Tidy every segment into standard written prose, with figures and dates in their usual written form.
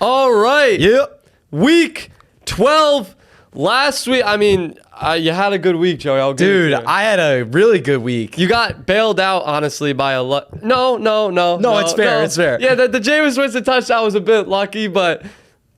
All right. Yep. Week 12. Last week, I mean, you had a good week, Joey. I'll give it Dude, to you. I had a really good week. You got bailed out, honestly, by a lot. No, it's fair. It's fair. Yeah, the Jameis Winston touchdown was a bit lucky, but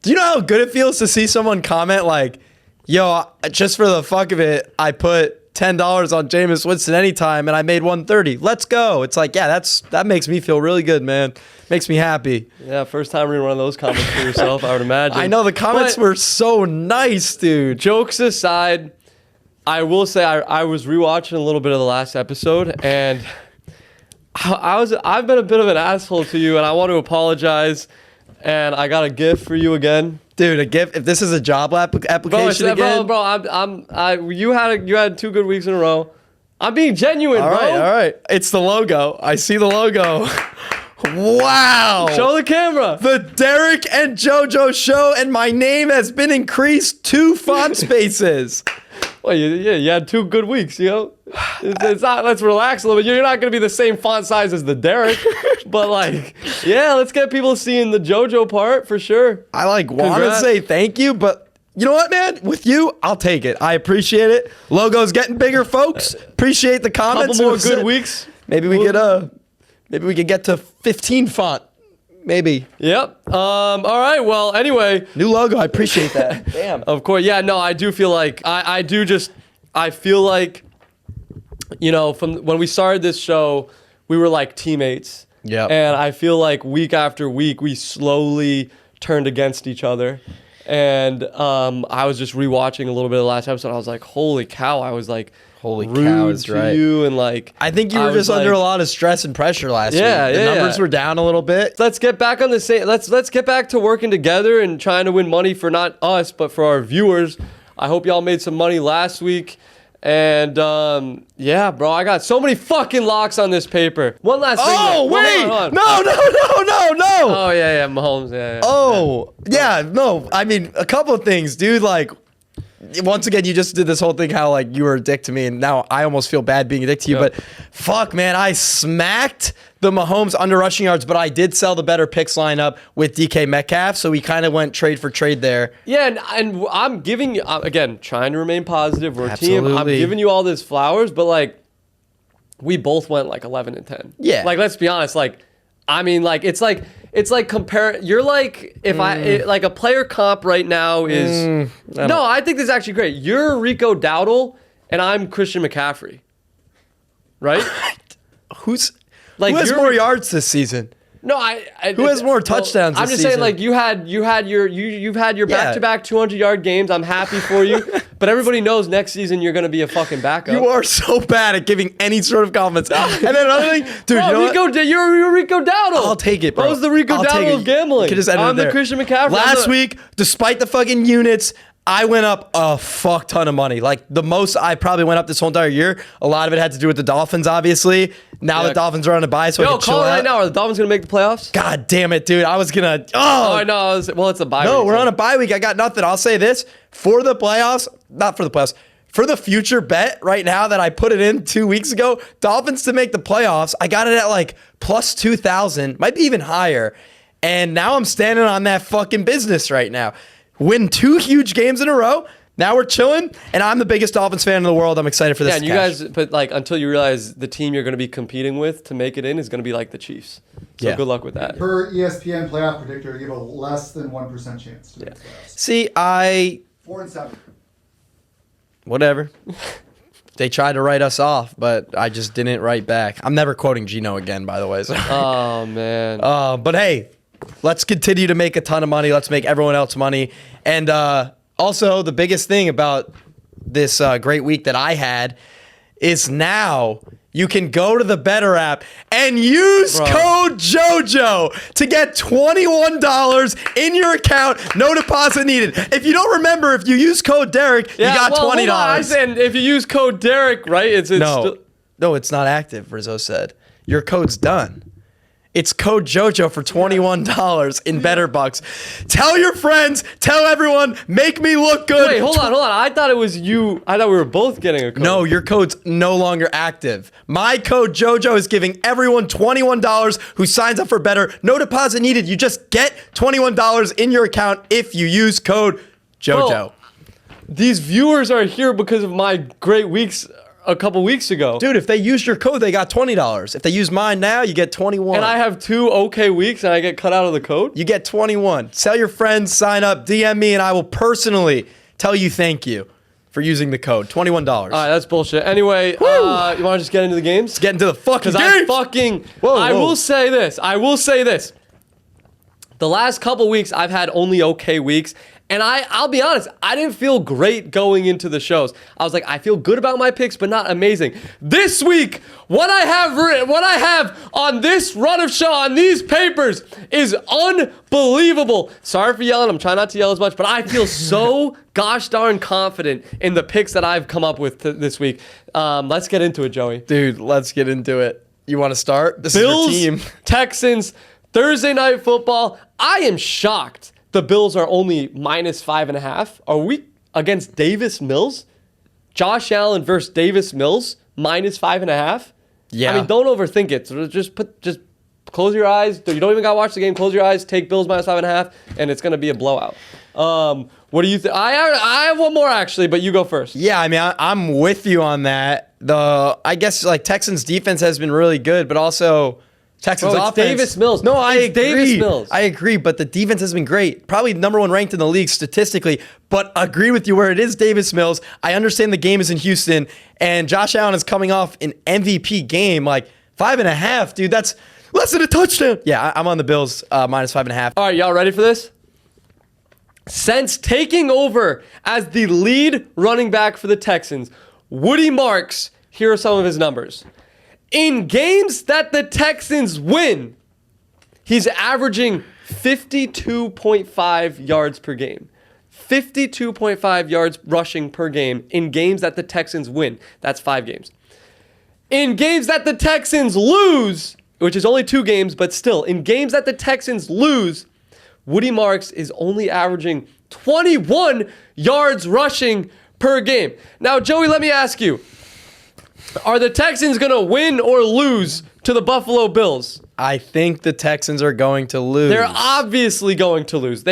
Do you know how good it feels to see someone comment like, yo, just for the fuck of it, I put $10 on Jameis Winston anytime and I made $130. Let's go. It's like, yeah, that makes me feel really good, man. Makes me happy. yeah, first time reading one of those comments for yourself, I would imagine. I know the comments were so nice, dude. Jokes aside, I will say I was rewatching a little bit of the last episode, and I've been a bit of an asshole to you, and I want to apologize. And I got a gift for you again, Dude, a gift. If this is a job application again, you had 2 good weeks in a row. I'm being genuine, all bro. right. It's the logo. I see the logo. Wow. Show the camera. The Derek and Jojo show, and my name has been increased 2 font spaces. Well, you had 2 good weeks, you know? It's not, let's relax a little bit. You're not going to be the same font size as the Derek. But, like, yeah, let's get people seeing the Jojo part for sure. I want to Congrats. say thank you, but you know what, man? With you, I'll take it. I appreciate it. Logo's getting bigger, folks. Appreciate the comments. Couple more good weeks. Maybe we could get to 15 font. Maybe. Yep. All right. Well, anyway. New logo. I appreciate that. Damn. Of course. Yeah, no, I do feel like I feel like, you know, from when we started this show, we were like teammates. Yeah. And I feel like week after week, we slowly turned against each other. And I was just rewatching a little bit of the last episode. I was like, holy cow. I was like, Holy rude cow, is to right. you, and like I think you were just under a lot of stress and pressure last week. The numbers were down a little bit. Let's get back on the same. Let's get back to working together and trying to win money for not us, but for our viewers. I hope y'all made some money last week. And yeah, bro, I got so many fucking locks on this paper. One last thing. Oh, wait. Hold on. No. Oh yeah, Mahomes. Yeah. Oh, yeah, no. I mean, a couple of things, dude. Like, once again, you just did this whole thing how, like, you were a dick to me, and now I almost feel bad being a dick to you. Yep. But fuck, man, I smacked the Mahomes under rushing yards, but I did sell the better picks lineup with DK Metcalf, so we kind of went trade for trade there. Yeah, and I'm giving you, again, trying to remain positive. We're a team. I'm Absolutely. giving you all this flowers, but, like, we both went, like, 11 and 10. Yeah. Like, let's be honest. Like, I mean, like, it's like compare. You're like, like a player comp right now is. I think this is actually great. You're Rico Dowdle, and I'm Christian McCaffrey. Right? Who has more yards this season? No, Who has more touchdowns I'm this just saying, season? like, you've had your back-to-back 200-yard games. I'm happy for you, but everybody knows next season you're going to be a fucking backup. You are so bad at giving any sort of comments. And then another thing, dude, bro, you know what? you're Rico Dowdle. I'll take it, bro. Bro's the Rico I'll take Dowdle it. of gambling. You can just end it I'm the there. Christian McCaffrey. Last week, despite the fucking units, I went up a fuck ton of money. Like, the most I probably went up this whole entire year. A lot of it had to do with the Dolphins, obviously. Now the Dolphins are on a bye, so I can chill call it out. right now. Are the Dolphins going to make the playoffs? God damn it, dude. I was going to... Oh, I know. It's a bye week. No, we're on a bye week. I got nothing. I'll say this. For the playoffs, not for the playoffs, for the future bet right now that I put it in 2 weeks ago, Dolphins to make the playoffs, I got it at like plus 2,000, might be even higher. And now I'm standing on that fucking business right now. Win 2 huge games in a row. Now we're chilling, and I'm the biggest Dolphins fan in the world. I'm excited for this. Yeah, and you guys, but like until you realize the team you're going to be competing with to make it in is going to be like the Chiefs. So good luck with that. Per ESPN playoff predictor, you have a less than 1% chance to make the playoffs. See, 4 and 7. Whatever. They tried to write us off, but I just didn't write back. I'm never quoting Gino again, by the way. So. Oh, man. But hey, let's continue to make a ton of money. Let's make everyone else money. And also, the biggest thing about this great week that I had is now you can go to the BETR app and use code JOJO to get $21 in your account. No deposit needed. If you don't remember, if you use code Derek, you got $20. Hold on. I said if you use code Derek, right? It's no, it's not active, Rizzo said. Your code's done. It's code JoJo for $21 in Better Bucks. Tell your friends, tell everyone, make me look good. Wait, hold on. I thought it was you. I thought we were both getting a code. No, your code's no longer active. My code JoJo is giving everyone $21 who signs up for Better. No deposit needed. You just get $21 in your account if you use code JoJo. Bro, these viewers are here because of my great weeks a couple weeks ago. Dude, if they use your code, they got $20. If they use mine now, you get 21. And I have 2 okay weeks and I get cut out of the code? You get 21. Tell your friends, sign up, DM me, and I will personally tell you thank you for using the code. $21. All right, that's bullshit. Anyway, you want to just get into the games? Let's get into the fucking games. I will say this. The last couple weeks, I've had only okay weeks. And I'll be honest, I didn't feel great going into the shows. I was like, I feel good about my picks, but not amazing. This week, what I have on this run of show, on these papers, is unbelievable. Sorry for yelling. I'm trying not to yell as much, but I feel so gosh darn confident in the picks that I've come up with this week. Let's get into it, Joey. Dude, let's get into it. You want to start? This Bills, is your team. Texans, Thursday Night Football. I am shocked the Bills are only -5.5. Are we against Davis Mills? Josh Allen versus Davis Mills, -5.5? Yeah. I mean, don't overthink it. So just close your eyes. You don't even got to watch the game. Close your eyes. Take Bills -5.5, and it's going to be a blowout. What do you think? I have one more, actually, but you go first. Yeah, I mean, I'm with you on that. I guess, like, Texans' defense has been really good, but also Texans' offense. Davis Mills. No, I agree. Davis Mills. I agree, but the defense has been great. Probably #1 ranked in the league statistically, but agree with you where it is Davis Mills. I understand the game is in Houston, and Josh Allen is coming off an MVP game. Like, 5.5, dude, that's less than a touchdown. Yeah, I'm on the Bills -5.5. All right, y'all ready for this? Since taking over as the lead running back for the Texans, Woody Marks, here are some of his numbers. In games that the Texans win, he's averaging 52.5 yards per game. 52.5 yards rushing per game in games that the Texans win. That's 5 games. In games that the Texans lose, which is only 2 games, but still, in games that the Texans lose, Woody Marks is only averaging 21 yards rushing per game. Now, Joey, let me ask you. Are the Texans going to win or lose to the Buffalo Bills? I think the Texans are going to lose. They're obviously going to lose.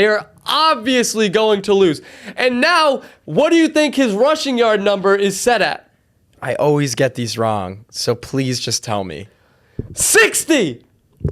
And now, what do you think his rushing yard number is set at? I always get these wrong, so please just tell me. 60!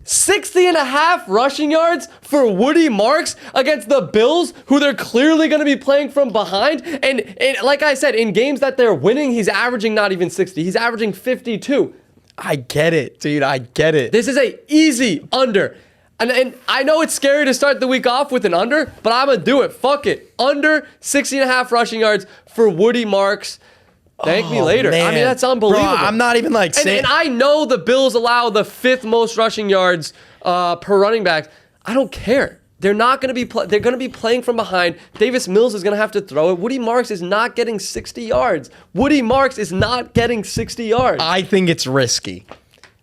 60.5 rushing yards for Woody Marks against the Bills, who they're clearly going to be playing from behind. And like I said, in games that they're winning, he's averaging not even 60. He's averaging 52. I get it, dude. I get it. This is a easy under. And I know it's scary to start the week off with an under, but I'm going to do it. Fuck it. Under 60.5 rushing yards for Woody Marks. Thank me later. Man. I mean, that's unbelievable. Bro, I'm not even like saying. And I know the Bills allow the 5th most rushing yards per running back. I don't care. They're not going to be. They're going to be playing from behind. Davis Mills is going to have to throw it. Woody Marks is not getting 60 yards. I think it's risky.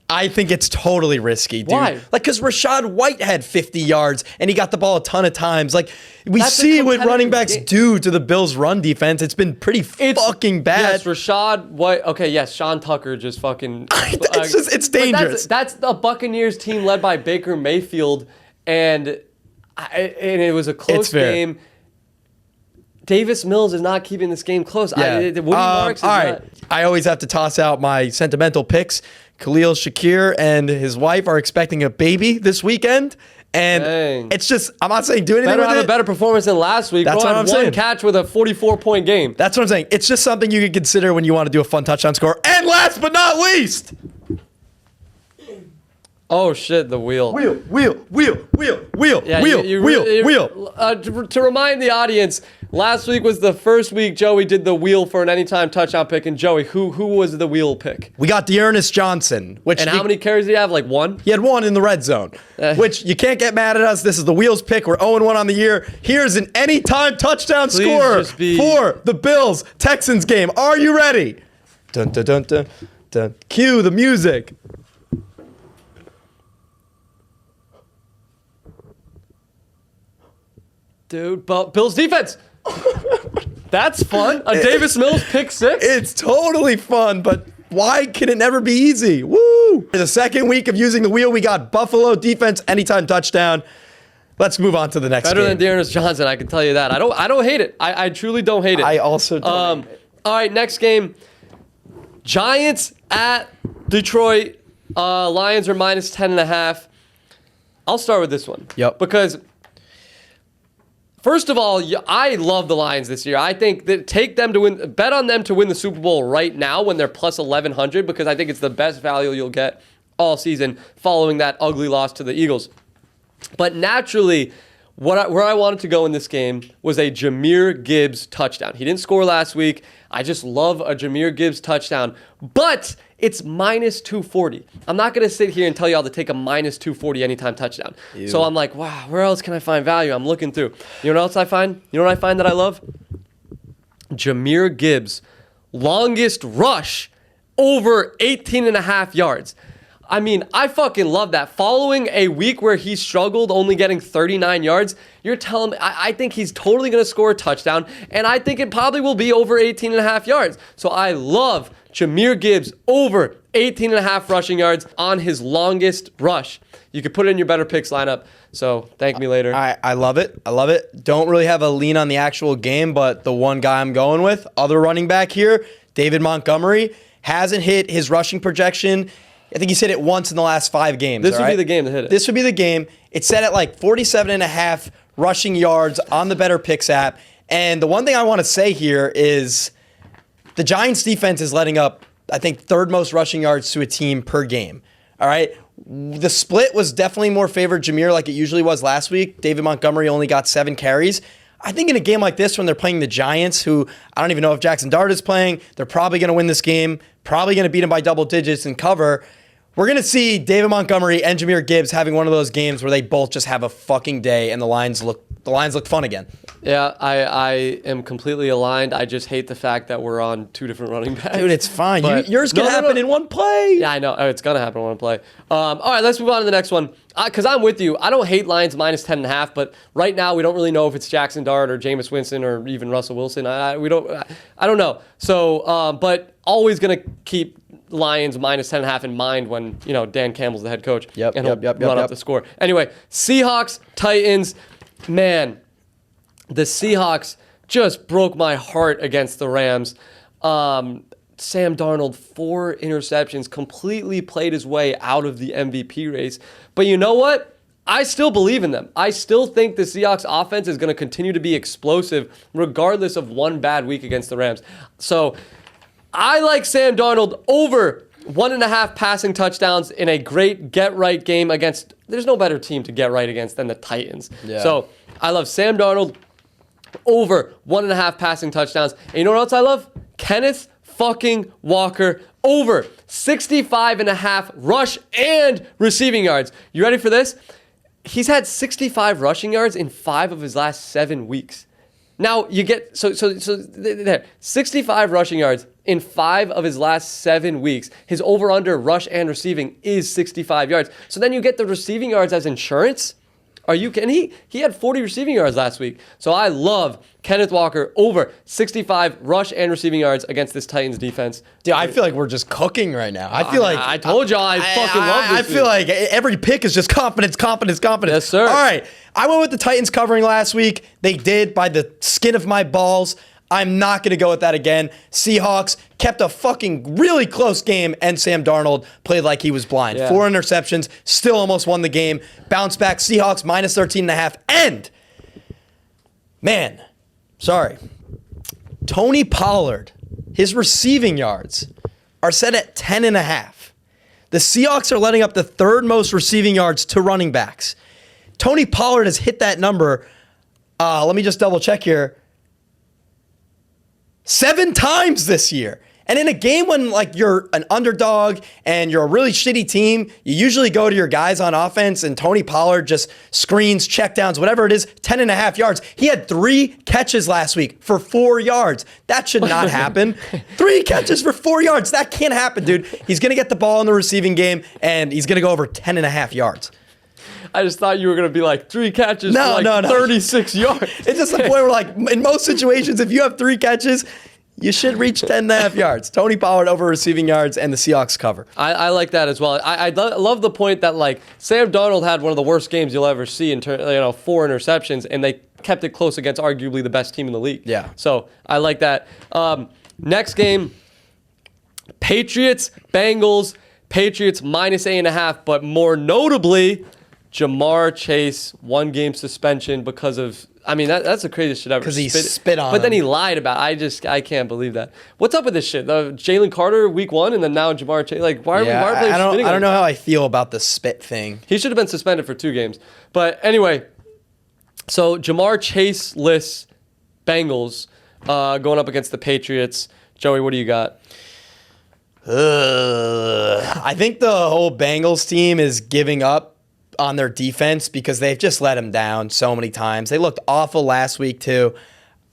I think it's totally risky, dude. Why? Like, because Rachaad White had 50 yards and he got the ball a ton of times. Like, we That's see what running competitive backs game. do to the Bills' run defense. It's been pretty fucking bad. Yes, Rachaad White. Okay, yes, Sean Tucker just fucking. It's dangerous. That's the Buccaneers team led by Baker Mayfield, and it was a close game. Davis Mills is not keeping this game close. Yeah. Woody Marks is all right. not. I always have to toss out my sentimental picks. Khalil Shakir and his wife are expecting a baby this weekend. And Dang. It's just, I'm not saying do anything Better with have it. a better performance than last week. That's Bro what had I'm one saying. catch with a 44-point game. That's what I'm saying. It's just something you can consider when you want to do a fun touchdown score. And last but not least. Oh, shit, the wheel. Wheel. Yeah, to remind the audience, last week was the first week Joey did the wheel for an anytime touchdown pick. And Joey, who was the wheel pick? We got Dearness Johnson. And how many carries did he have? Like 1? He had 1 in the red zone, which you can't get mad at us. This is the Wheels pick. We're 0-1 on the year. Here's an anytime touchdown scorer for the Bills Texans game. Are you ready? Dun dun dun dun dun. Cue the music. Dude, Bills defense. That's fun. A Davis Mills pick 6. It's totally fun, but why can it never be easy? Woo! The second week of using the wheel, we got Buffalo defense, anytime touchdown. Let's move on to the next Better game. than Dearness Johnson, I can tell you that. I don't hate it. I truly don't hate it. I also don't hate it. All right, next game. Giants at Detroit. Lions are minus 10.5. I'll start with this one. Yep. Because first of all, I love the Lions this year. I think that bet on them to win the Super Bowl right now when they're plus 1,100 because I think it's the best value you'll get all season following that ugly loss to the Eagles. But naturally, where I wanted to go in this game was a Jahmyr Gibbs touchdown. He didn't score last week. I just love a Jahmyr Gibbs touchdown. But it's minus 240. I'm not going to sit here and tell y'all to take a minus 240 anytime touchdown. Ew. So I'm like, wow, where else can I find value? I'm looking through. You know what else I find? You know what I find that I love? Jahmyr Gibbs, longest rush over 18.5 yards. I mean, I fucking love that. Following a week where he struggled, only getting 39 yards, you're telling me, I think he's totally going to score a touchdown, and I think it probably will be over 18.5 yards. So I love Jahmyr Gibbs over 18.5 rushing yards on his longest rush. You could put it in your better picks lineup, so thank me later. I love it. I love it. Don't really have a lean on the actual game, but the one guy I'm going with, other running back here, David Montgomery, hasn't hit his rushing projection. I think he's hit it once in the last 5 games. This would be the game to hit it. This would be the game. It's set at like 47.5 rushing yards on the Better Picks app. And the one thing I want to say here is the Giants defense is letting up, I think, 3rd most rushing yards to a team per game. All right. The split was definitely more favored Jahmyr like it usually was last week. David Montgomery only got 7 carries. I think in a game like this when they're playing the Giants, who I don't even know if Jackson Dart is playing, they're probably going to win this game, probably going to beat them by double digits and cover. We're going to see David Montgomery and Jahmyr Gibbs having one of those games where they both just have a fucking day and the Lions look fun again. Yeah, I am completely aligned. I just hate the fact that we're on 2 different running backs. Dude, it's fine. But Yours can happen in one play. Yeah, I know. Oh, it's going to happen in one play. All right, let's move on to the next one. Because I'm with you. I don't hate Lions minus 10.5, but right now we don't really know if it's Jackson Dart or Jameis Winston or even Russell Wilson. I don't know. So, but always going to keep Lions minus 10.5 in mind when, Dan Campbell's the head coach. Yep, and he'll run up the score. Anyway, Seahawks, Titans. Man, the Seahawks just broke my heart against the Rams. Sam Darnold, 4 interceptions, completely played his way out of the MVP race. But you know what? I still believe in them. I still think the Seahawks offense is going to continue to be explosive regardless of one bad week against the Rams. So I like Sam Darnold over 1.5 passing touchdowns in a great get-right game against, there's no better team to get right against than the Titans. Yeah. So I love Sam Darnold over 1.5 passing touchdowns. And you know what else I love? Kenneth fucking Walker over 65.5 rush and receiving yards. You ready for this? He's had 65 rushing yards in 5 of his last 7 weeks. Now you get so there 65 rushing yards in 5 of his last 7 weeks. His over/under rush and receiving is 65 yards. So then you get the receiving yards as insurance. Are you kidding? He had 40 receiving yards last week. So I love Kenneth Walker over 65 rush and receiving yards against this Titans defense. Dude, I feel like we're just cooking right now. I feel like I told y'all I fucking love this. I feel like every pick is just confidence. Yes, sir. All right. I went with the Titans covering last week. They did by the skin of my balls. I'm not going to go with that again. Seahawks kept a fucking really close game, and Sam Darnold played like he was blind. Yeah. 4 interceptions, still almost won the game. Bounce back, Seahawks minus 13.5. And, man, sorry. Tony Pollard, his receiving yards are set at 10.5. The Seahawks are letting up the 3rd most receiving yards to running backs. Tony Pollard has hit that number, let me just double check here, 7 times this year. And in a game when you're an underdog and you're a really shitty team, you usually go to your guys on offense, and Tony Pollard just screens, checkdowns, whatever it is, 10.5 yards. He had 3 catches last week for 4 yards. That should not happen. 3 catches for 4 yards. That can't happen, dude. He's going to get the ball in the receiving game, and he's going to go over 10.5 yards. I just thought you were gonna be like 3 catches No, for like 36 yards. It's just the point where, like, in most situations, if you have 3 catches, you should reach 10.5 yards. Tony Pollard over receiving yards, and the Seahawks cover. I like that as well. I love the point that, like, Sam Darnold had one of the worst games you'll ever see in 4 interceptions, and they kept it close against arguably the best team in the league. Yeah. So I like that. Next game, Patriots, Bengals. Patriots -8.5, but more notably, Jamar Chase 1-game suspension because of. I mean, that's the craziest shit ever. Because he spit on But then him. he lied about it. I can't believe that. What's up with this shit? Jalen Carter week 1 and then now Jamar Chase. Like, why are players spitting? I don't know how I feel about the spit thing. He should have been suspended for 2 games. But anyway, so Jamar Chase-less Bengals going up against the Patriots. Joey, what do you got? I think the whole Bengals team is giving up on their defense because they've just let him down so many times. They looked awful last week too.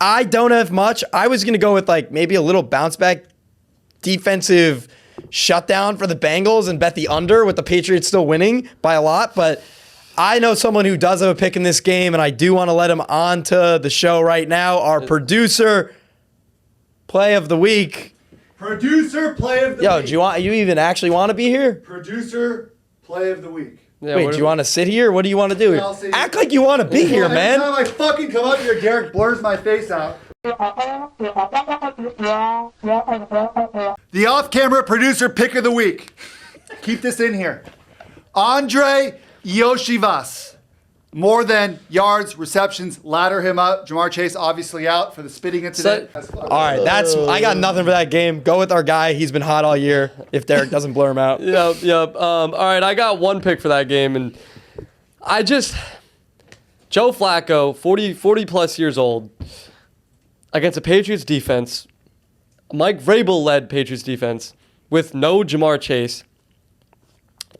I don't have much. I was going to go with like maybe a little bounce back defensive shutdown for the Bengals and bet the under with the Patriots still winning by a lot. But I know someone who does have a pick in this game, and I do want to let him on to the show right now. Our producer, play of the week. Producer play of the Yo, week. do you even actually want to be here? Producer play of the week. Yeah, Wait, do you want to sit here? What do you want to do? I'll sit Act like you want to be here, Every man. time I fucking come up here, Garrett blurs my face out. The off-camera producer pick of the week. Keep this in here. Andre Yoshivas. More than yards, receptions, ladder him up. Jamar Chase obviously out for the spitting incident. All right, I got nothing for that game. Go with our guy. He's been hot all year. If Derek doesn't blur him out. Yep. All right, I got one pick for that game, and Joe Flacco, 40 plus years old, against a Patriots defense, Mike Vrabel-led Patriots defense, with no Jamar Chase.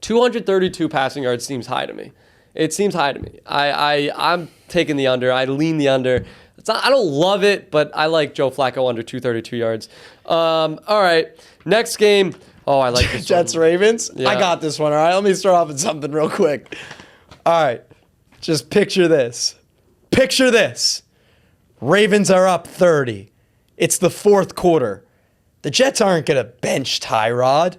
232 passing yards seems high to me. It seems high to me. I'm taking the under. I lean the under. I don't love it, but I like Joe Flacco under 232 yards. All right, next game. Oh, I like this Jets one. Ravens. Yeah. I got this one. All right, let me start off with something real quick. All right, just picture this. Picture this. Ravens are up 30. It's the 4th quarter. The Jets aren't going to bench Tyrod.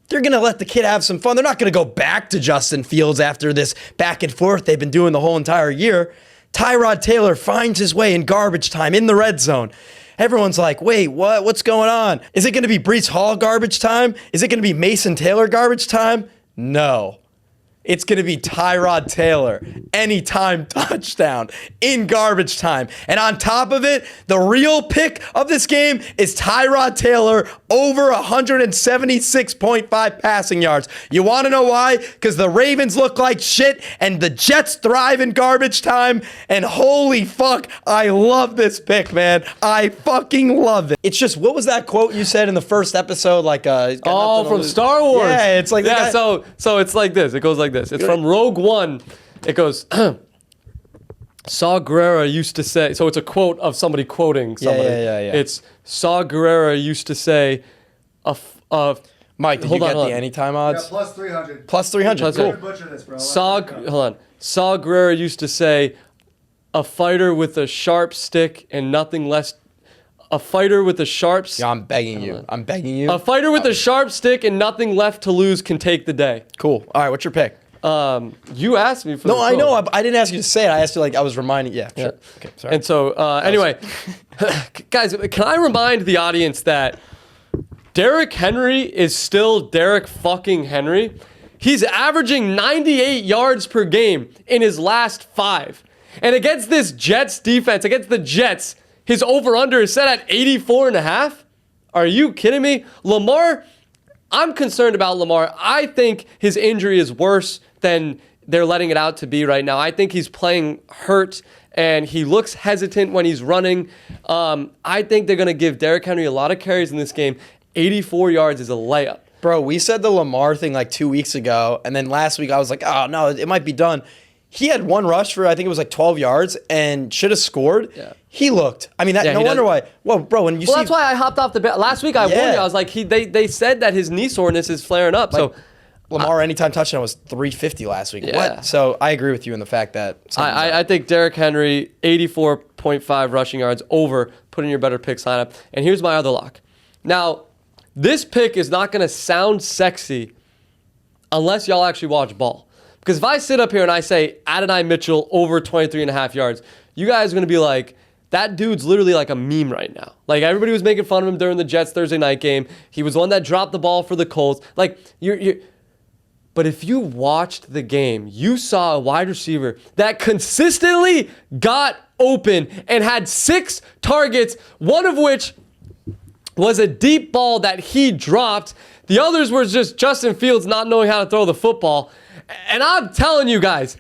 They're going to let the kid have some fun. They're not going to go back to Justin Fields after this back and forth they've been doing the whole entire year. Tyrod Taylor finds his way in garbage time in the red zone. Everyone's like, wait, what? What's going on? Is it going to be Breece Hall garbage time? Is it going to be Mason Taylor garbage time? No. It's going to be Tyrod Taylor. Anytime touchdown in garbage time. And on top of it, the real pick of this game is Tyrod Taylor over 176.5 passing yards. You want to know why? Because the Ravens look like shit and the Jets thrive in garbage time. And holy fuck, I love this pick, man. I fucking love it. It's just, what was that quote you said in the first episode? Like, From Star Wars. Yeah, it's like so it's like this. It goes like this. It's from Rogue One. It goes, Saw Gerrera used to say, so it's a quote of somebody quoting somebody. Yeah. It's Saw Gerrera used to say, Mike, did you get the anytime odds? Yeah, plus 300. Plus 300, cool. Butcher this, bro. Saw Gerrera used to say, a fighter with a sharp stick and nothing less. A fighter with a sharp. Yeah, I'm begging you. I'm begging you. A fighter with a sharp stick and nothing left to lose can take the day. Cool. All right, what's your pick? You asked me for. No, the I quote. know. I didn't ask you to say it. I asked you like I was reminding. Yeah, sure. Okay, sorry. And so, anyway, guys, can I remind the audience that Derrick Henry is still Derrick fucking Henry? He's averaging 98 yards per game in his last 5. And against this Jets defense, against the Jets, his over-under is set at 84.5. Are you kidding me? Lamar, I'm concerned about Lamar. I think his injury is worse than they're letting it out to be right now. I think he's playing hurt, and he looks hesitant when he's running. I think they're going to give Derrick Henry a lot of carries in this game. 84 yards is a layup. Bro, we said the Lamar thing like 2 weeks ago, and then last week I was like, oh, no, it might be done. He had one rush for, I think it was like 12 yards, and should have scored. Yeah. He looked. I mean, no wonder why. Well, bro, when you see... Well, that's why I hopped off the bat. Last week I warned you. I was like, they said that his knee soreness is flaring up. So Lamar anytime touchdown was 350 last week. Yeah. What? So I agree with you in the fact that I think Derrick Henry, 84.5 rushing yards over, put in your better picks lineup. And here's my other lock. Now, this pick is not going to sound sexy unless y'all actually watch ball. Because if I sit up here and I say Adonai Mitchell over 23.5 yards, you guys are going to be like, that dude's literally like a meme right now. Like, everybody was making fun of him during the Jets Thursday night game. He was the one that dropped the ball for the Colts. Like, but if you watched the game, you saw a wide receiver that consistently got open and had 6 targets, one of which was a deep ball that he dropped. The others were just Justin Fields not knowing how to throw the football. And I'm telling you guys,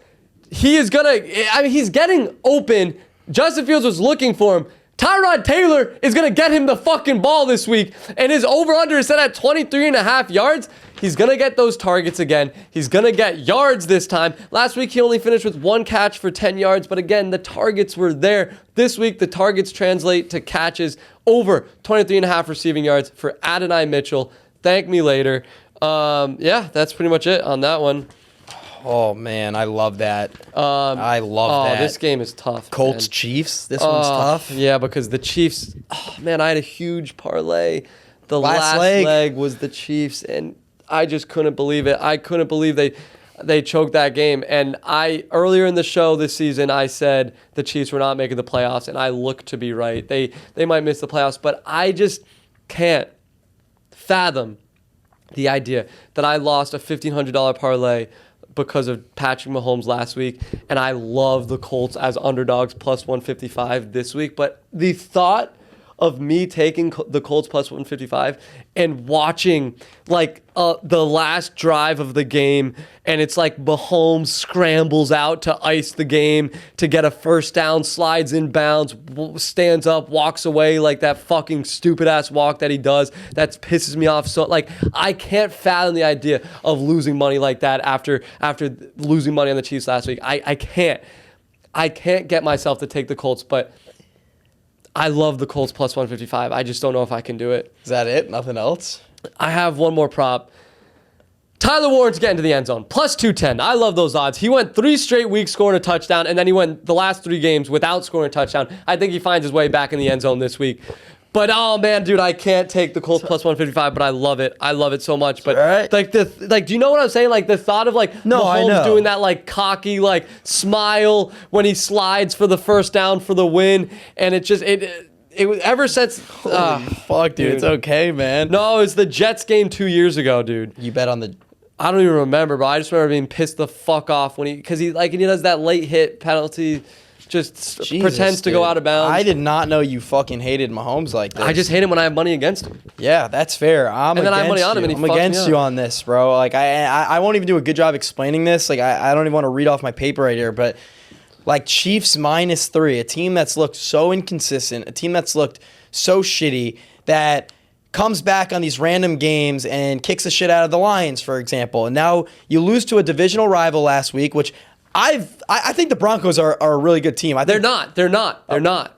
he's getting open. Justin Fields was looking for him. Tyrod Taylor is going to get him the fucking ball this week. And his over-under is set at 23.5 yards. He's going to get those targets again. He's going to get yards this time. Last week, he only finished with 1 catch for 10 yards. But again, the targets were there. This week, the targets translate to catches over 23.5 receiving yards for Adonai Mitchell. Thank me later. Yeah, that's pretty much it on that one. Oh, man, I love that. I love that. This game is tough. Colts, man. Chiefs, this one's tough. Yeah, because the Chiefs, I had a huge parlay. The last leg was the Chiefs, and I just couldn't believe it. I couldn't believe they choked that game. And earlier in the show this season, I said the Chiefs were not making the playoffs, and I look to be right. They might miss the playoffs, but I just can't fathom the idea that I lost a $1,500 parlay because of Patrick Mahomes last week, and I love the Colts as underdogs plus 155 this week. But the thought of me taking the Colts plus 155 and watching like the last drive of the game, and it's like Mahomes scrambles out to ice the game to get a first down, slides in bounds, stands up, walks away like that fucking stupid ass walk that he does. That pisses me off. So like, I can't fathom the idea of losing money like that after losing money on the Chiefs last week. I can't get myself to take the Colts, but I love the Colts plus 155. I just don't know if I can do it. Is that it? Nothing else? I have one more prop. Tyler Warren's getting to the end zone. Plus 210. I love those odds. He went 3 straight weeks scoring a touchdown, and then he went the last 3 games without scoring a touchdown. I think he finds his way back in the end zone this week. But, oh, man, dude, I can't take the Colts plus 155, but I love it. I love it so much. But, right. Do you know what I'm saying? Like, the thought of, like, Mahomes doing that, like, cocky, like, smile when he slides for the first down for the win. And it just, it was ever since. Fuck, dude. It's okay, man. No, it was the Jets game 2 years ago, dude. You bet on the. I don't even remember, but I just remember being pissed the fuck off when he does that late hit penalty. Just pretends to go out of bounds. I did not know you fucking hated Mahomes like this. I just hate him when I have money against him. Yeah, that's fair. I'm against you on this, bro. Like I won't even do a good job explaining this. Like I don't even want to read off my paper right here, but like Chiefs -3, a team that's looked so inconsistent, a team that's looked so shitty that comes back on these random games and kicks the shit out of the Lions, for example. And now you lose to a divisional rival last week, which I think the Broncos are a really good team. They're not.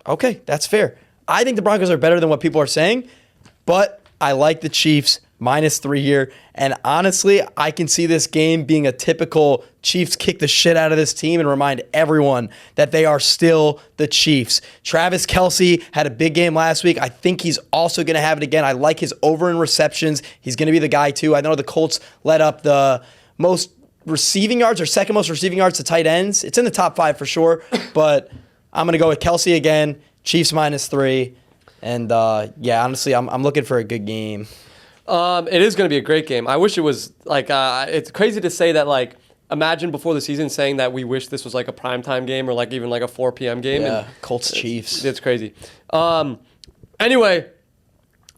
Okay, that's fair. I think the Broncos are better than what people are saying, but I like the Chiefs -3 here. And honestly, I can see this game being a typical Chiefs kick the shit out of this team and remind everyone that they are still the Chiefs. Travis Kelce had a big game last week. I think he's also going to have it again. I like his over in receptions. He's going to be the guy too. I know the Colts let up the most receiving yards or second most receiving yards to tight ends. It's in the top 5 for sure, but I'm going to go with Kelce again, Chiefs -3. And yeah, honestly, I'm looking for a good game. It is going to be a great game. I wish it was like, it's crazy to say that, like, imagine before the season saying that we wish this was like a primetime game or like even like a 4 p.m. game. Yeah, Colts Chiefs. It's crazy. Anyway,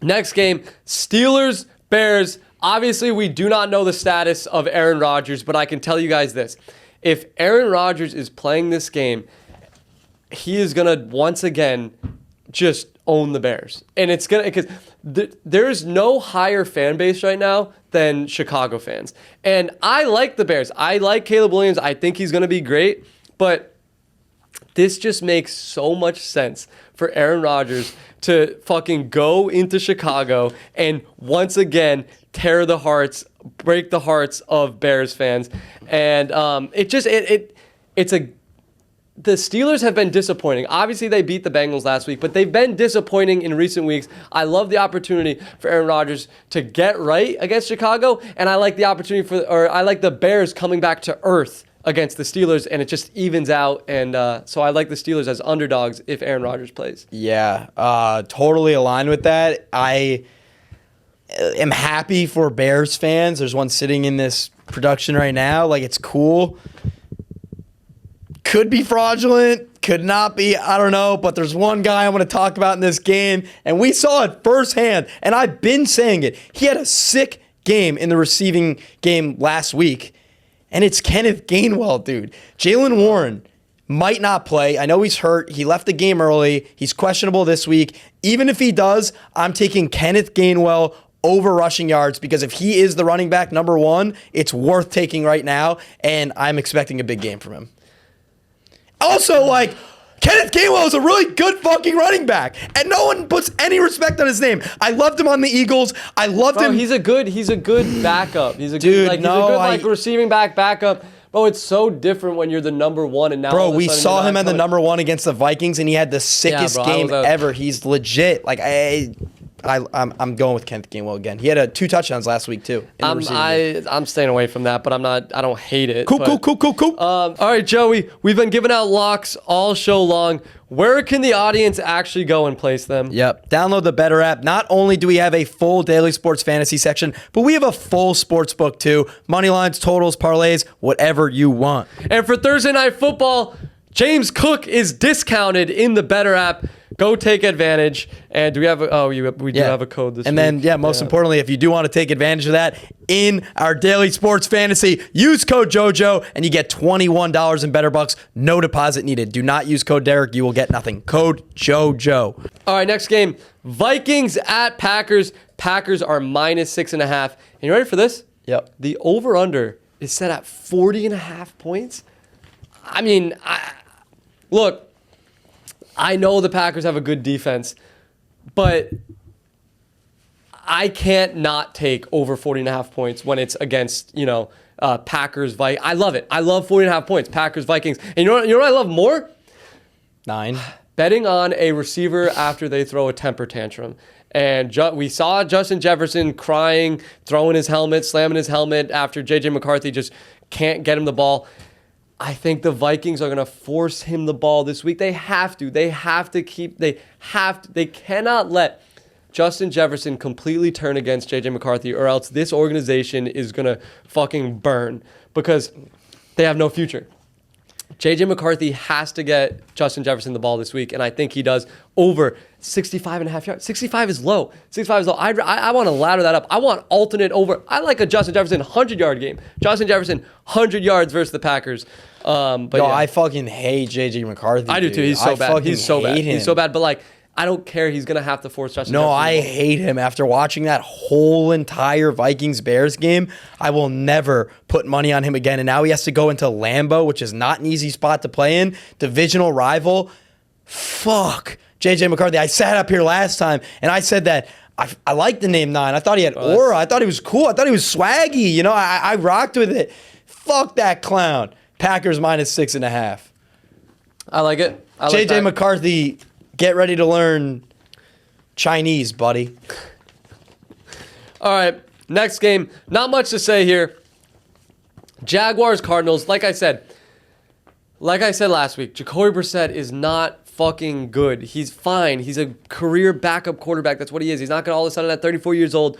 next game, Steelers Bears. Obviously, we do not know the status of Aaron Rodgers, but I can tell you guys this. If Aaron Rodgers is playing this game, he is going to once again just own the Bears. And it's going to, because there's no higher fan base right now than Chicago fans. And I like the Bears. I like Caleb Williams. I think he's going to be great. But this just makes so much sense for Aaron Rodgers to fucking go into Chicago and once again tear the hearts break the hearts of Bears fans. And the Steelers have been disappointing. Obviously, they beat the Bengals last week, but they've been disappointing in recent weeks. I love the opportunity for Aaron Rodgers to get right against Chicago, and I like the opportunity I like the Bears coming back to earth against the Steelers, and it just evens out. And so I like the Steelers as underdogs if Aaron Rodgers plays. Yeah, totally aligned with that. I am happy for Bears fans. There's one sitting in this production right now. Like, it's cool. Could be fraudulent, could not be, I don't know, but there's one guy I want to talk about in this game, and we saw it firsthand, and I've been saying it. He had a sick game in the receiving game last week, and it's Kenneth Gainwell, dude. Jaylen Warren might not play. I know he's hurt. He left the game early. He's questionable this week. Even if he does, I'm taking Kenneth Gainwell over rushing yards, because if he is the running back number one, it's worth taking right now, and I'm expecting a big game from him. Also, like, Kenneth Gainwell is a really good fucking running back, and no one puts any respect on his name. I loved him on the Eagles. I loved him. He's a good backup. He's a good receiving backup. Bro, it's so different when you're the number one and now. Bro, we saw him at the number one against the Vikings, and he had the sickest game ever. He's legit. Like, I'm going with Kenneth Gainwell again. He had 2 touchdowns last week too. I'm staying away from that, but I don't hate it. Cool. All right, Joey, we've been giving out locks all show long. Where can the audience actually go and place them? Yep. Download the BETR app. Not only do we have a full daily sports fantasy section, but we have a full sports book too. Money lines, totals, parlays, whatever you want. And for Thursday Night Football, James Cook is discounted in the BETR app. Go take advantage. And do we have we do have a code this week. And then, most importantly, if you do want to take advantage of that in our daily sports fantasy, use code JoJo and you get $21 in BETR Bucks. No deposit needed. Do not use code Derek. You will get nothing. Code JoJo. All right, next game. Vikings at Packers. Packers are -6.5. And you ready for this? Yep. The over-under is set at 40.5 points. I mean, look, I know the Packers have a good defense, but I can't not take over 40.5 points when it's against, Packers, Vikings. I love it. I love 40.5 points, Packers, Vikings. And you know what I love more? 9. Betting on a receiver after they throw a temper tantrum. And we saw Justin Jefferson crying, throwing his helmet, slamming his helmet after J.J. McCarthy just can't get him the ball. I think the Vikings are going to force him the ball this week. They have to. They cannot let Justin Jefferson completely turn against J.J. McCarthy, or else this organization is going to fucking burn, because they have no future. J.J. McCarthy has to get Justin Jefferson the ball this week, and I think he does over 65.5 yards. 65 is low. 65 is low. I want to ladder that up. I want alternate over. I like a Justin Jefferson 100-yard game. Justin Jefferson 100 yards versus the Packers. I fucking hate J.J. McCarthy. I do too. He's so bad. He's so bad. He's so bad. But I don't care. He's going to have to force Justin Jefferson. No, I hate him. After watching that whole entire Vikings-Bears game, I will never put money on him again. And now he has to go into Lambeau, which is not an easy spot to play in. Divisional rival. Fuck J.J. McCarthy. I sat up here last time, and I said that I like the name 9. I thought he had aura. I thought he was cool. I thought he was swaggy. I rocked with it. Fuck that clown. Packers -6.5. I like it. J.J. McCarthy, get ready to learn Chinese, buddy. All right, next game. Not much to say here. Jaguars, Cardinals. Like I said last week, Jacoby Brissett is not fucking good. He's fine. He's a career backup quarterback. That's what he is. He's not going to all of a sudden at 34 years old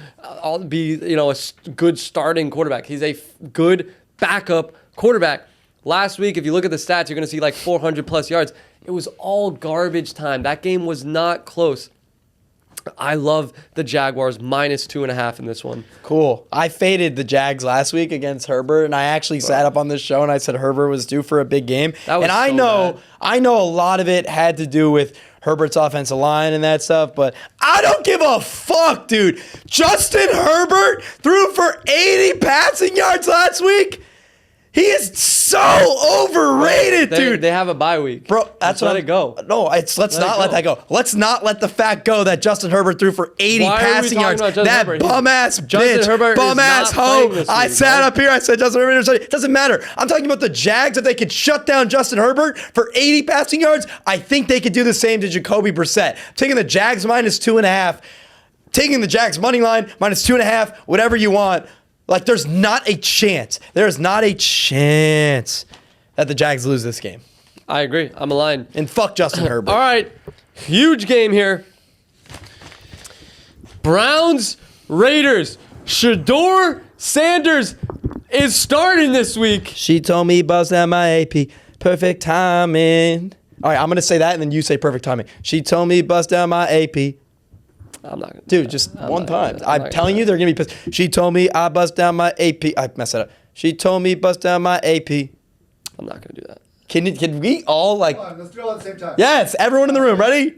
be a good starting quarterback. He's a good backup quarterback. Last week, if you look at the stats, you're going to see 400 plus yards. It was all garbage time. That game was not close. I love the Jaguars -2.5 in this one. Cool. I faded the Jags last week against Herbert, and I actually sat up on this show and I said Herbert was due for a big game. I know a lot of it had to do with Herbert's offensive line and that stuff, but I don't give a fuck, dude. Justin Herbert threw for 80 passing yards last week. He is so overrated, dude. They have a bye week. Bro, that's what let it go. No, let's not let that go. Let's not let the fact go that Justin Herbert threw for 80 passing yards. That bum-ass bitch, bum-ass hoe. I sat up here, I said Justin Herbert. It doesn't matter. I'm talking about the Jags. If they could shut down Justin Herbert for 80 passing yards, I think they could do the same to Jacoby Brissett. Taking the Jags -2.5, taking the Jags money line -2.5, whatever you want. Like, there's not a chance. There is not a chance that the Jags lose this game. I agree. I'm aligned. And fuck Justin Herbert. All right. Huge game here. Browns, Raiders. Shedeur Sanders is starting this week. She told me bust down my AP. Perfect timing. All right, I'm going to say that, and then you say perfect timing. She told me bust down my AP. I'm not gonna Dude, just one time. I'm telling you, they're gonna be pissed. She told me I bust down my AP. I messed it up. She told me bust down my AP. I'm not gonna do that. Can we all like? Come on, let's do it all at the same time. Yes, everyone in the room, ready?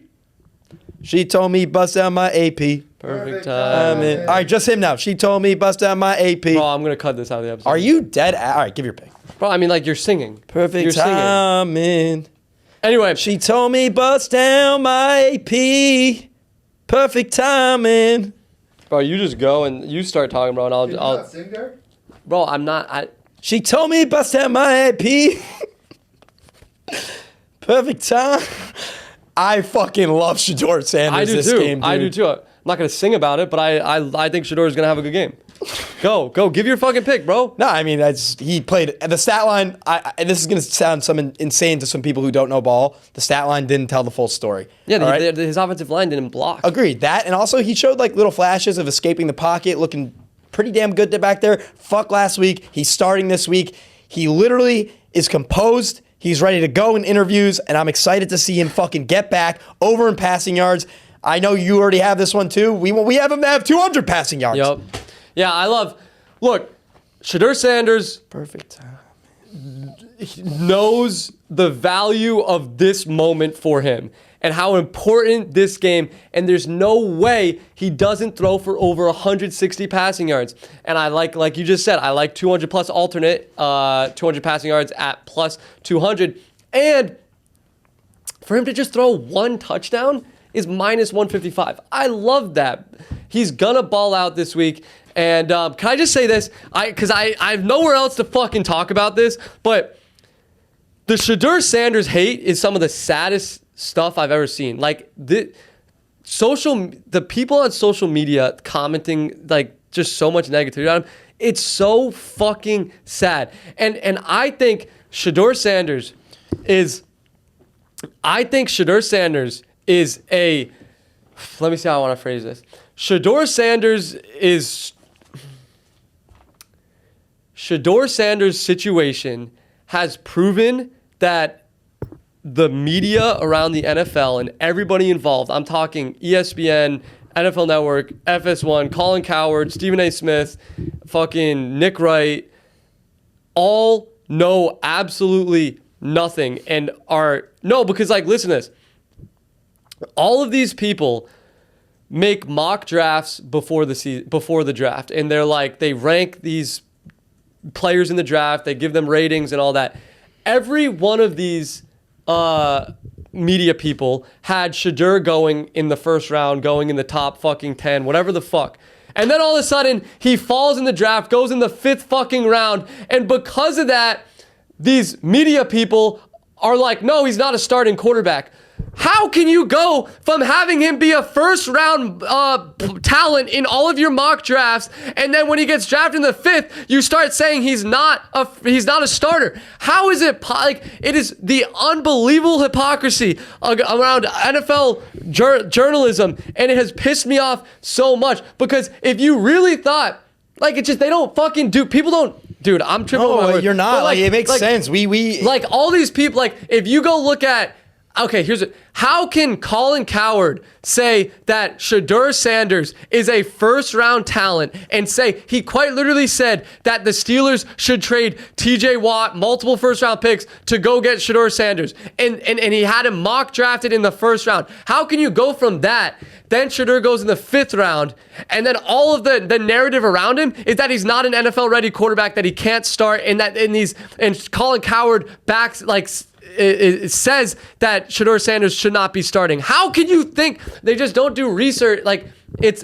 She told me bust down my AP. Perfect time. All right, just him now. She told me bust down my AP. Bro, I'm gonna cut this out of the episode. Are you dead? All right, give your pick. Bro, I mean, like, you're singing. Perfect you're timing. Anyway, She told me bust down my AP. Perfect timing. bro, you just go and you start talking, bro, and Can you I'll not sing there? bro, I'm not. She told me bust down my AP. Perfect time. I fucking love Shedeur Sanders I do this too. game, dude. I do too. I'm not gonna sing about it, but I think Shedeur is gonna have a good game. Go, give your fucking pick, bro. No, I mean, he played the stat line. This is gonna sound insane to some people who don't know ball. The stat line didn't tell the full story. Yeah, all right? his offensive line didn't block. Agreed. That, and also he showed like little flashes of escaping the pocket, looking pretty damn good back there. Fuck last week. He's starting this week. He literally is composed. He's ready to go in interviews, and I'm excited to see him fucking get back over in passing yards. I know you already have this one too. We have him to have 200 passing yards. Yep. Yeah, look, Shedeur Sanders Perfect time. knows the value of this moment for him and how important this game, and there's no way he doesn't throw for over 160 passing yards. And I like you just said, I like 200 plus alternate, 200 passing yards at plus 200. And for him to just throw one touchdown is minus 155. I love that. He's gonna ball out this week. And can I just say this? Because I have nowhere else to fucking talk about this, but the Shedeur Sanders hate is some of the saddest stuff I've ever seen. Like, the people on social media commenting like just so much negativity on him, it's so fucking sad. And I think Shedeur Sanders is a, let me see how I want to phrase this. Shedeur Sanders' situation has proven that the media around the NFL and everybody involved, I'm talking ESPN, NFL Network, FS1, Colin Cowherd, Stephen A. Smith, fucking Nick Wright, all know absolutely nothing and because like, listen to this. All of these people make mock drafts before the draft, and they're like, they rank these players in the draft, they give them ratings and all that. Every one of these media people had Shedeur going in the first round, going in the top fucking 10, whatever the fuck. And then all of a sudden, he falls in the draft, goes in the 5th fucking round, and because of that, these media people are like, no, he's not a starting quarterback. How can you go from having him be a first round talent in all of your mock drafts, and then when he gets drafted in the 5th, you start saying he's not a starter? How is it it is the unbelievable hypocrisy around NFL journalism, and it has pissed me off so much, because if you really thought, like, it's just, they don't fucking do, people don't, dude, I'm tripping. No, you're not. Like, it makes sense. We like, all these people, like, if you go look at, Okay, here's it. How can Colin Cowherd say that Shedeur Sanders is a first-round talent and say he quite literally said that the Steelers should trade TJ Watt, multiple first-round picks, to go get Shedeur Sanders, and he had him mock drafted in the first round? How can you go from that, then Shedeur goes in the 5th round, and then all of the narrative around him is that he's not an NFL-ready quarterback, that he can't start, and Colin Cowherd backs it says that Shedeur Sanders should not be starting. How can you think they just don't do research? Like, it's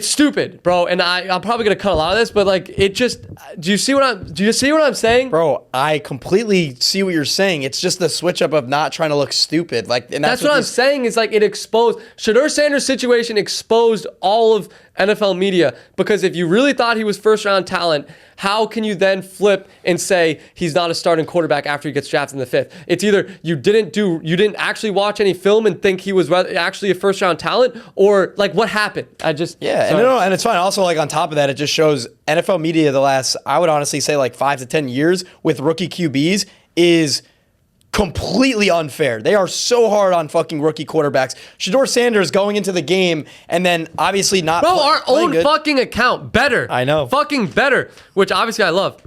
stupid, bro. And I'm probably gonna cut a lot of this, but like, it just, do you see what I'm saying? Bro, I completely see what you're saying. It's just the switch up of not trying to look stupid. Like, and that's what I'm saying is, like, it exposed Shedeur Sanders' situation, exposed all of NFL media, because if you really thought he was first round talent, how can you then flip and say he's not a starting quarterback after he gets drafted in the 5th? It's either you didn't actually watch any film and think he was actually a first round talent, or like, what happened? And it's fine. Also, like, on top of that, it just shows NFL media the last, I would honestly say, like 5 to 10 years with rookie QBs is completely unfair. They are so hard on fucking rookie quarterbacks. Shedeur Sanders going into the game and then obviously not. Bro, our own good. fucking account, better. I know. Fucking better, which obviously I love.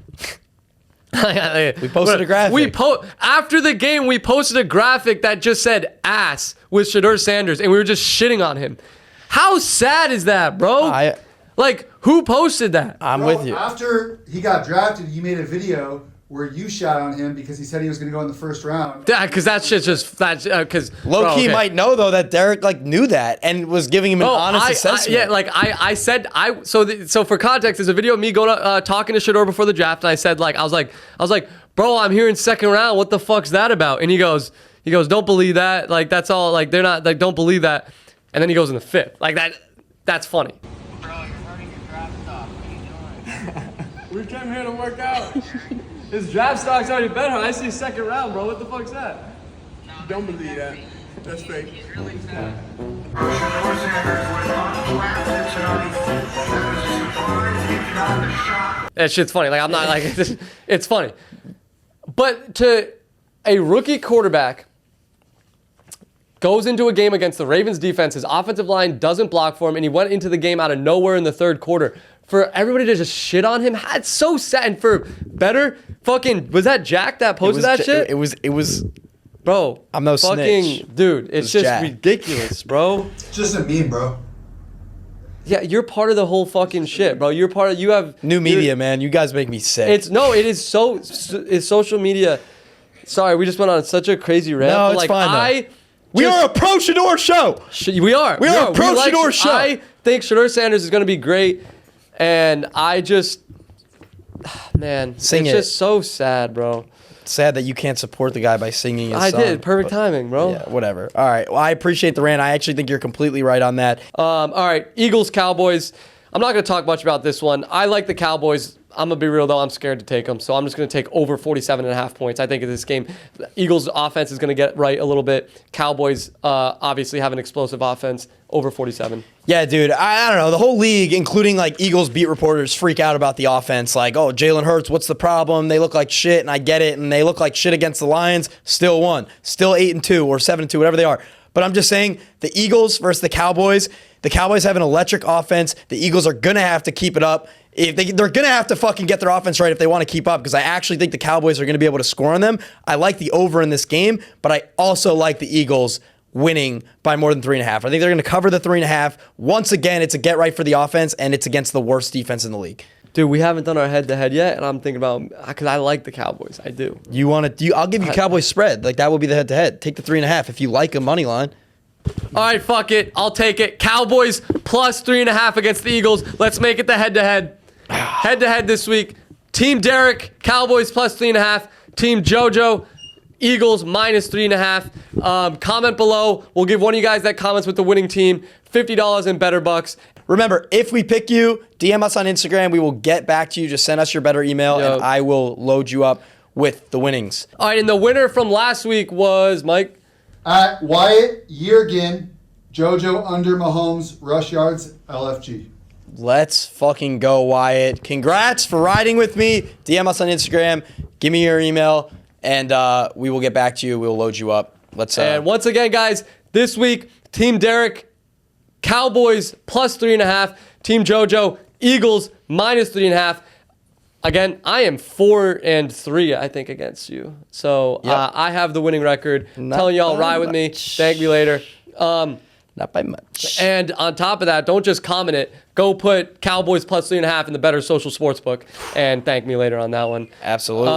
We posted a graphic. After the game, we posted a graphic that just said ass with Shedeur Sanders, and we were just shitting on him. How sad is that, bro? Like, who posted that? I'm with you. After he got drafted, you made a video where you shot on him because he said he was going to go in the 1st round. Yeah, because that shit's just because low-key might know though that Derek like knew that and was giving him an honest assessment. I said so for context, there's a video of me going talking to Shedeur before the draft, and I said, like, I was like, bro, I'm here in 2nd round. What the fuck's that about? And he goes, don't believe that. Like, that's all. Like, they're not, like, don't believe that. And then he goes in the 5th. Like, that's funny. Bro, you're hurting your draft stock. What are you doing? We came here to work out. His draft stock's already better. I see 2nd round, bro. What the fuck's that? No, Don't believe that. That's fake. he's really sad. That shit's funny. Like, I'm not like, it's funny. But to a rookie quarterback goes into a game against the Ravens defense, his offensive line doesn't block for him, and he went into the game out of nowhere in the 3rd quarter. For everybody to just shit on him, it's so sad. And for better, fucking, was that Jack that posted that shit? It was. Bro, I'm no fucking snitch. dude. It's just Jack. ridiculous, bro. It's just a meme, bro. Yeah, you're part of the whole fucking shit, bro. You're part of. You have New media, man. You guys make me sick. It's social media. Sorry, we just went on such a crazy rant. No, but, it's like, fine. We are a pro Shedeur show. We are. We are a pro Shedeur show. I think Shedeur Sanders is going to be great, and I just, man, it's just so sad, bro. Sad that you can't support the guy by singing his song. I did. Perfect timing, bro. Yeah, whatever. All right. Well, I appreciate the rant. I actually think you're completely right on that. All right, Eagles, Cowboys. I'm not going to talk much about this one. I like the Cowboys. I'm going to be real, though. I'm scared to take them. So I'm just going to take over 47.5 points. I think in this game, the Eagles' offense is going to get right a little bit. Cowboys obviously have an explosive offense, over 47. Yeah, dude. I don't know. The whole league, including like Eagles beat reporters, freak out about the offense. Like, oh, Jalen Hurts, what's the problem? They look like shit, and I get it. And they look like shit against the Lions. Still won. Still 8-2 or 7-2, whatever they are. But I'm just saying, the Eagles versus the Cowboys have an electric offense. The Eagles are going to have to keep it up. They're going to have to fucking get their offense right if they want to keep up, because I actually think the Cowboys are going to be able to score on them. I like the over in this game, but I also like the Eagles winning by more than 3.5. I think they're going to cover the 3.5. Once again, it's a get right for the offense, and it's against the worst defense in the league. Dude, we haven't done our head-to-head yet, and I'm thinking about, because I like the Cowboys. I do. I'll give you Cowboys spread. Like, that will be the head-to-head. Take the 3.5 if you like a money line. All right, fuck it. I'll take it. Cowboys plus 3.5 against the Eagles. Let's make it the head-to-head. Head-to-head this week. Team Derek, Cowboys plus 3.5. Team Jojo, Eagles minus 3.5. Comment below. We'll give one of you guys that comments with the winning team $50 in Better Bucks. Remember, if we pick you, DM us on Instagram. We will get back to you. Just send us your better email, and I will load you up with the winnings. All right, and the winner from last week was, Mike? Wyatt Yeargin, Jojo under Mahomes, rush yards, LFG. Let's fucking go, Wyatt. Congrats for riding with me. DM us on Instagram. Give me your email. and we will get back to you. We'll load you up. And once again, guys, this week, Team Derek, Cowboys plus 3.5. Team Jojo, Eagles minus 3.5. Again, I am 4-3, I think, against you. So I have the winning record. Telling y'all, ride with me. Thank me later. Not by much. And on top of that, don't just comment it. Go put Cowboys plus 3.5 in the Better Social Sportsbook and thank me later on that one. Absolutely.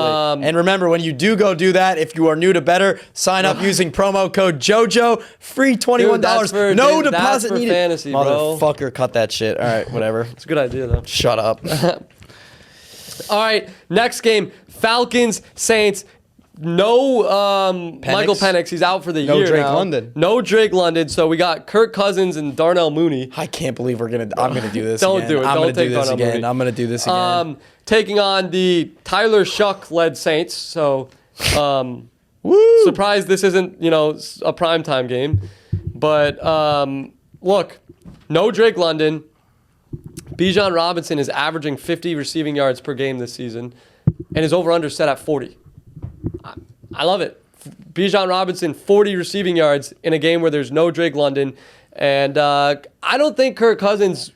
And remember, when you do go do that, if you are new to Better, sign up using promo code JOJO. Free $21. No deposit needed. Fantasy, bro. Motherfucker, cut that shit. All right, whatever. It's a good idea, though. Shut up. All right, next game, Falcons, Saints. No Michael Penix. He's out for the year No Drake now. London. No Drake London. So we got Kirk Cousins and Darnell Mooney. I can't believe I'm gonna do this Don't again. do it. I'm Don't gonna take do this Darnell again. Mooney. I'm gonna do this again. Taking on the Tyler Shuck-led Saints. So surprised this isn't, a primetime game. But look, no Drake London. Bijan Robinson is averaging 50 receiving yards per game this season, and his over-under set at 40. I love it. Bijan Robinson, 40 receiving yards in a game where there's no Drake London. And I don't think Kirk Cousins,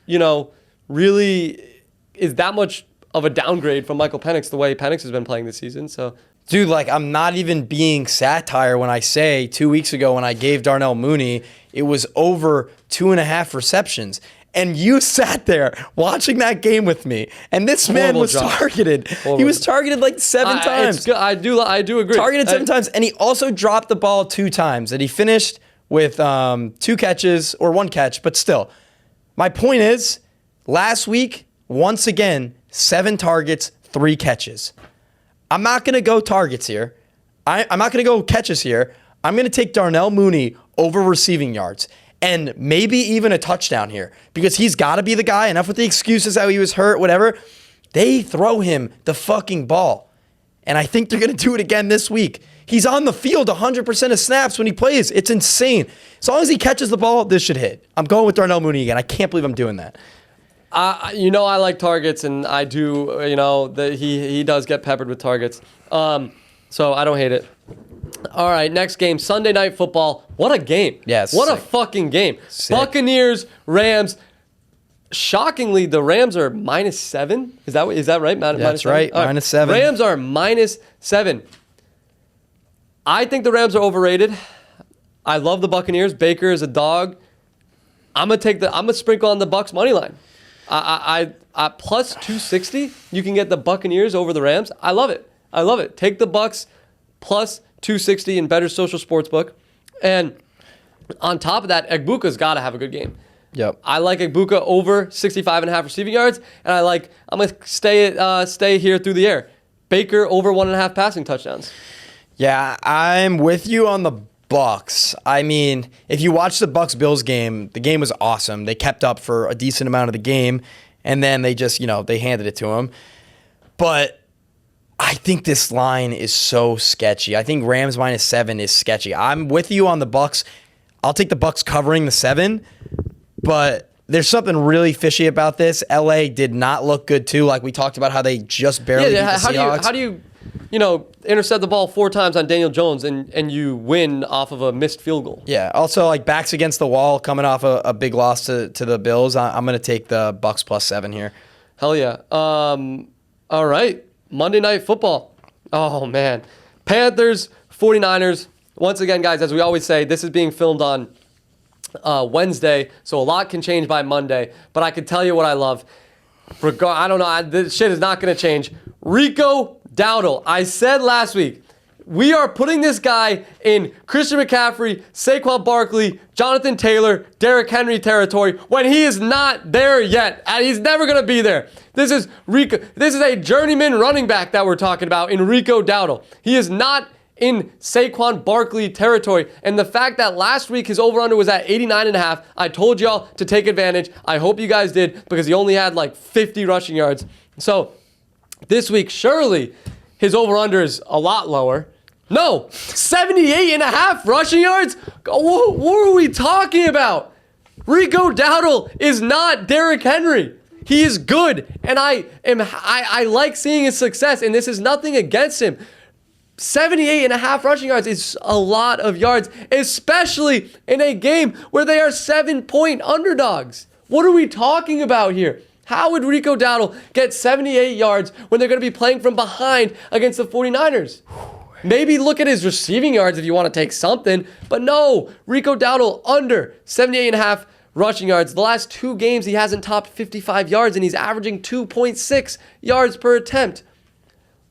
really is that much of a downgrade from Michael Penix the way Penix has been playing this season. So, Dude, I'm not even being satire when I say 2 weeks ago when I gave Darnell Mooney, it was over 2.5 receptions. And you sat there watching that game with me, and this man was targeted. He was targeted like 7 times. It's good. I do agree. Targeted 7 times, and he also dropped the ball 2 times. And he finished with 2 catches or 1 catch, but still. My point is, last week, once again, 7 targets, 3 catches. I'm not going to go targets here. I'm not going to go catches here. I'm going to take Darnell Mooney over receiving yards. And maybe even a touchdown here because he's got to be the guy. Enough with the excuses how he was hurt, whatever. They throw him the fucking ball. And I think they're going to do it again this week. He's on the field 100% of snaps when he plays. It's insane. As long as he catches the ball, this should hit. I'm going with Darnell Mooney again. I can't believe I'm doing that. I like targets, and I do, he does get peppered with targets. So I don't hate it. All right, next game, Sunday Night Football. What a game. Yes. What a fucking game. Sick. Buccaneers, Rams. Shockingly, the Rams are -7. Is that right? That's right, -7. Rams are -7. I think the Rams are overrated. I love the Buccaneers. Baker is a dog. I'm gonna sprinkle on the Bucs money line. I plus 260. You can get the Buccaneers over the Rams. I love it. Take the Bucs plus 260 in Better Social Sportsbook. And on top of that, Egbuka's got to have a good game. Yep. I like Egbuka over 65.5 receiving yards, and I'm going to stay here through the air. Baker over 1.5 passing touchdowns. Yeah, I'm with you on the Bucs. I mean, if you watch the Bucs-Bills game, the game was awesome. They kept up for a decent amount of the game, and then they just, they handed it to him. But I think this line is so sketchy. I think Rams -7 is sketchy. I'm with you on the Bucs. I'll take the Bucs covering the 7, but there's something really fishy about this. LA did not look good too. Like we talked about how they just barely beat the Seahawks. How do you intercept the ball 4 times on Daniel Jones and you win off of a missed field goal? Yeah. Also, backs against the wall, coming off a big loss to the Bills. I'm going to take the Bucs +7 here. Hell yeah. All right. Monday Night Football. Oh, man. Panthers, 49ers. Once again, guys, as we always say, this is being filmed on Wednesday, so a lot can change by Monday. But I can tell you what I love. I don't know. This shit is not going to change. Rico Dowdle. I said last week, we are putting this guy in Christian McCaffrey, Saquon Barkley, Jonathan Taylor, Derrick Henry territory when he is not there yet. And he's never going to be there. This is Rico. This is a journeyman running back that we're talking about in Rico Dowdle. He is not in Saquon Barkley territory. And the fact that last week his over-under was at 89.5, I told y'all to take advantage. I hope you guys did because he only had 50 rushing yards. So this week, surely his over-under is a lot lower. No, 78.5 rushing yards? What are we talking about? Rico Dowdle is not Derrick Henry. He is good, and I like seeing his success, and this is nothing against him. 78.5 rushing yards is a lot of yards, especially in a game where they are 7-point underdogs. What are we talking about here? How would Rico Dowdle get 78 yards when they're going to be playing from behind against the 49ers? Maybe look at his receiving yards if you want to take something, but no, Rico Dowdle under 78.5 rushing yards. The last 2 games, he hasn't topped 55 yards, and he's averaging 2.6 yards per attempt.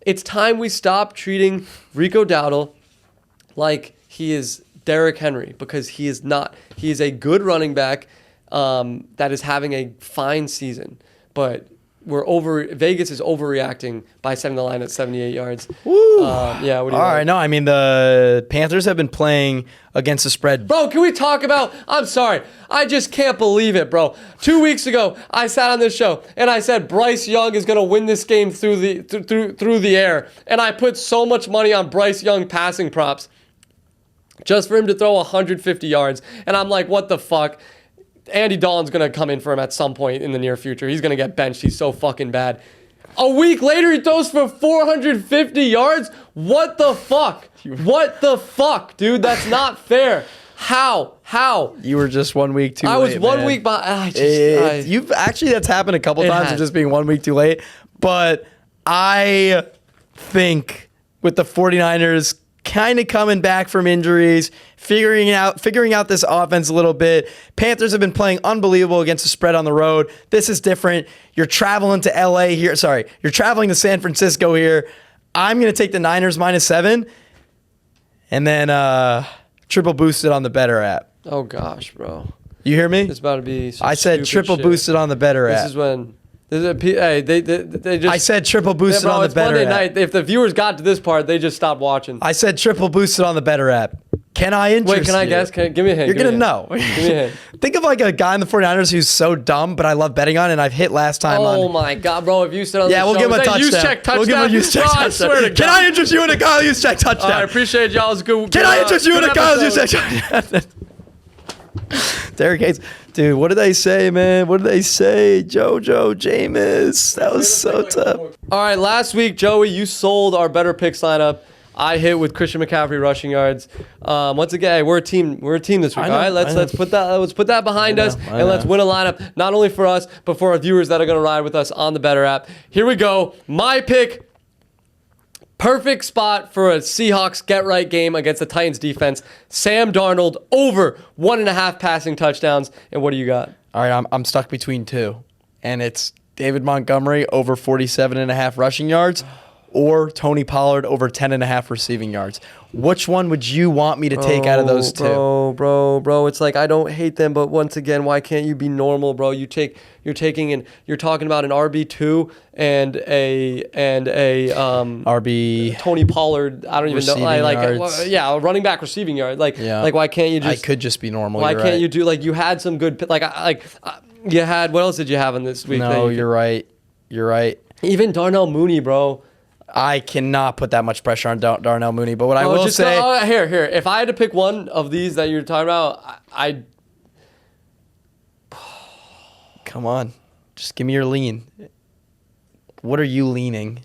It's time we stop treating Rico Dowdle like he is Derrick Henry, because he is not. He is a good running back that is having a fine season, but Vegas is overreacting by setting the line at 78 yards. Woo. Yeah. What do you All right. No, I mean, the Panthers have been playing against the spread. Bro, can we talk about... I'm sorry. I just can't believe it, bro. 2 weeks ago, I sat on this show, and I said Bryce Young is going to win this game through the air. And I put so much money on Bryce Young passing props just for him to throw 150 yards. And I'm like, what the fuck? Andy Dalton's going to come in for him at some point in the near future. He's going to get benched. He's so fucking bad. A week later, he throws for 450 yards? What the fuck? What the fuck, dude? That's not fair. How? You were just 1 week too late. I was 1 week behind. You've actually, that's happened a couple times has. of just being 1 week too late. But I think with the 49ers kind of coming back from injuries, figuring out this offense a little bit. Panthers have been playing unbelievable against the spread on the road. This is different. You're traveling to LA here. Sorry, you're traveling to San Francisco here. I'm going to take the Niners -7 and then triple boosted on the BETR app. Oh gosh, bro. You hear me? It's about to be some I said stupid triple shit. boosted on the BETR app. This is when... Hey, they just... I said triple boosted bro, on the it's BETR Monday app. night. If the viewers got to this part, they just stopped watching. I said triple boosted on the BETR app. Can I interest Wait, can I you? guess? Give me a hint. You're give me going to a know. hint. Give me a hint. Think of like a guy in the 49ers who's so dumb, but I love betting on, and I've hit last time on. Oh my God, bro. If you said on the Yeah, we'll show, give him a is that touchdown. use check touchdown. We'll give him a use check Bro, touchdown. I swear to God. Can I interest you in a Kyle use check touchdown? I appreciate y'all's good. Can I interest you in a good Kyle use episode. check touchdown? Derek Hayes. Dude, what did they say, man? What did they say? Jojo, Jameis. That was so tough. All right, last week, Joey, you sold our better picks lineup. I hit with Christian McCaffrey rushing yards. Once again, hey, we're a team. We're a team this week. I know, All right, let's put that behind us, I and let's know. win a lineup not only for us but for our viewers that are going to ride with us on the BETR app. Here we go. My pick. Perfect spot for a Seahawks get-right game against the Titans defense. Sam Darnold over 1.5 passing touchdowns. And what do you got? All right, I'm stuck between two, and it's David Montgomery over 47.5 rushing yards or Tony Pollard over 10.5 receiving yards. Which one would you want me to take out of those two? Bro. It's like I don't hate them, but once again, why can't you be normal, bro? You're talking about an RB2 and a RB Tony Pollard. I don't even know. Receiving yards. A running back receiving yard. Like why can't you just? I could just be normal. Why you're can't right. you do you had some good you had what else did you have in this week? No, you're right. You're right. Even Darnell Mooney, bro. I cannot put that much pressure on Darnell Mooney, but what I will say... Here. If I had to pick one of these that you're talking about, I'd... Come on. Just give me your lean. What are you leaning?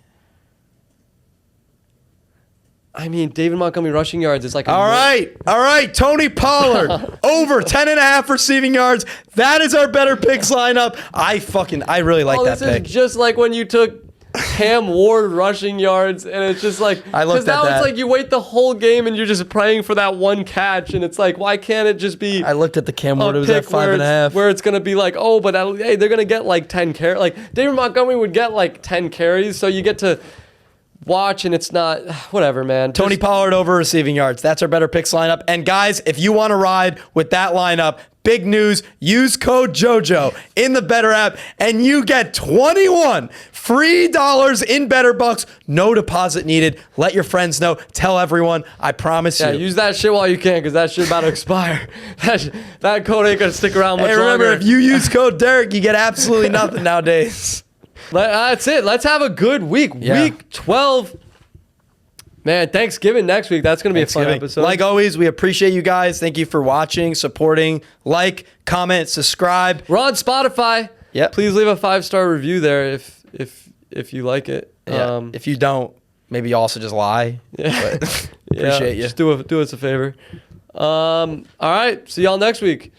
I mean, David Montgomery rushing yards is like... All right. Tony Pollard, over 10.5 receiving yards. That is our better picks lineup. I really like that this pick. is just like when you took... Cam Ward rushing yards, and it's just like I looked at that. It's like you wait the whole game and you're just praying for that one catch, and it's like why can't it just be? I looked at the Cam Ward. It was pick at 5.5. where it's gonna be like, oh, but hey, they're gonna get like 10 carries. Like David Montgomery would get like 10 carries, so you get to watch, and it's not whatever, man. Tony Pollard over receiving yards. That's our better picks lineup. And guys, if you want to ride with that lineup, big news, use code JOJO in the BETR app and you get 21 free dollars in BETR Bucks. No deposit needed. Let your friends know. Tell everyone. I promise you. Yeah, use that shit while you can, because that shit about to expire. That code ain't gonna stick around much Hey, remember, longer. if you use code Derek, you get absolutely nothing nowadays. That's it. Let's have a good week. Yeah. Week 12. Man, Thanksgiving next week. That's going to be a fun episode. Like always, we appreciate you guys. Thank you for watching, supporting, like, comment, subscribe. We're on Spotify. Yep. Please leave a 5-star review there if you like it. Yeah. If you don't, maybe also just lie. Yeah. But appreciate you. Just do us a favor. All right. See y'all next week.